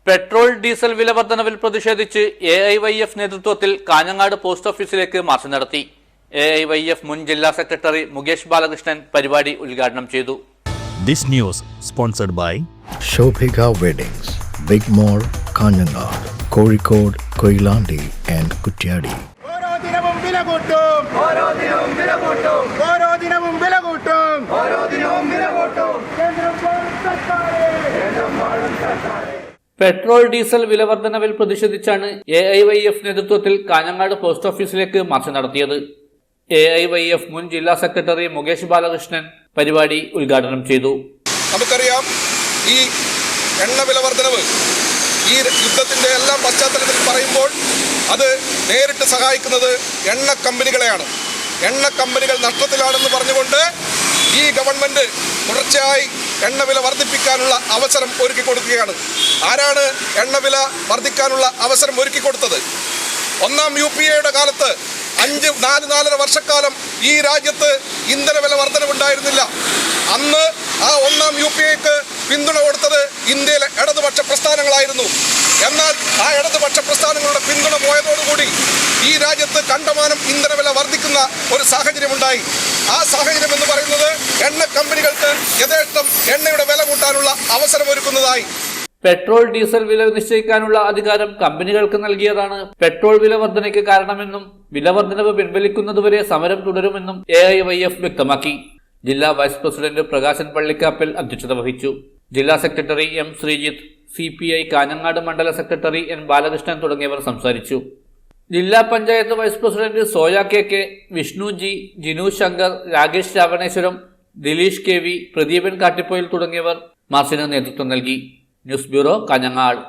Petrol diesel വില വർധനവിൽ പ്രതിഷേധിച്ച് AIYF നേതൃത്വത്തിൽ കാഞ്ഞങ്ങാട് പോസ്റ്റ് ഓഫീസിലേക്ക് മാർച്ച് നടത്തി. AIYF മുൻ ജില്ലാ സെക്രട്ടറി മുകേഷ് ബാലകൃഷ്ണൻ പരിപാടി ഉദ്ഘാടനം ചെയ്തു. This news sponsored by Shobhika Weddings, Big Mall, Kanyanad, Kozhikode, Koilandi and Kuttiyadi. Petrol diesel വില വർധനവിൽ പ്രതിഷേധിച്ചാണ് AIYF നേതൃത്വത്തിൽ കാഞ്ഞങ്ങാട് പോസ്റ്റ് ഓഫീസിലേക്ക് മാർച്ച് നടത്തിയത്. AIYF മുൻ ജില്ലാ സെക്രട്ടറി മുകേഷ് ബാലകൃഷ്ണൻ പരിപാടി ഉദ്ഘാടനം ചെയ്തു. നമുക്കറിയാം, ഈ എണ്ണ വില വർധനവ് ഈ യുദ്ധത്തിന്റെ എല്ലാം പശ്ചാത്തലത്തിൽ പറയുമ്പോൾ അത് നേരിട്ട് സഹായിക്കുന്നത് എണ്ണ കമ്പനികളെയാണ്. എണ്ണ കമ്പനികൾ നഷ്ടത്തിലാണെന്ന് പറഞ്ഞുകൊണ്ട് ഈ ഗവൺമെന്റ് തുടർച്ചയായി എണ്ണവില വർദ്ധിപ്പിക്കാനുള്ള അവസരം ഒരുക്കി കൊടുക്കുകയാണ്. ആരാണ് എണ്ണവില വർദ്ധിക്കാനുള്ള അവസരം ഒരുക്കി കൊടുത്തത്? ഒന്നാം UPA കാലത്ത് 4.5 വർഷക്കാലം ഈ രാജ്യത്ത് ഇന്ധനവില വർധനവുണ്ടായിരുന്നില്ല. അന്ന് ആ ഒന്നാം UPAക്ക് പിന്തുണ കൊടുത്തത് ഇന്ത്യയിലെ ഇടതുപക്ഷ പ്രസ്ഥാനങ്ങളായിരുന്നു. എന്നാൽ ആ ഇടതുപക്ഷ പ്രസ്ഥാനങ്ങളുടെ പിന്തുണ പോയതോടുകൂടി ഈ രാജ്യത്ത് കണ്ടമാനം ഇന്ധനവില വർദ്ധിക്കുന്ന ഒരു സാഹചര്യമുണ്ടായി. ആ സാഹചര്യം എന്ന് പറയുന്നത് എണ്ണ കമ്പനികൾക്ക് യഥേഷ്ടം എണ്ണയുടെ വില കൂട്ടാനുള്ള അവസരമൊരുക്കുന്നതായി. പെട്രോൾ ഡീസൽ വില നിശ്ചയിക്കാനുള്ള അധികാരം കമ്പനികൾക്ക് നൽകിയതാണ് പെട്രോൾ വില വർധനയ്ക്ക് കാരണമെന്നും വില വർധനവ് പിൻവലിക്കുന്നതുവരെ സമരം തുടരുമെന്നും AIYF വ്യക്തമാക്കി. ജില്ലാ വൈസ് പ്രസിഡന്റ് പ്രകാശൻ പള്ളിക്കാപ്പൽ അധ്യക്ഷത വഹിച്ചു. ജില്ലാ secretary M Sreejith, CPI Kanhangad മണ്ഡല സെക്രട്ടറി N ബാലകൃഷ്ണൻ തുടങ്ങിയവർ സംസാരിച്ചു. ജില്ലാ panchayat vice president Soya KK, Vishnu G, Jinu Shankar, Rakesh Ravaneswaram, Dileesh KV, Pradeepan Kattippoyil തുടങ്ങിയവർ മാർച്ചിന് നേതൃത്വം നൽകി. News bureau, Kanhangad.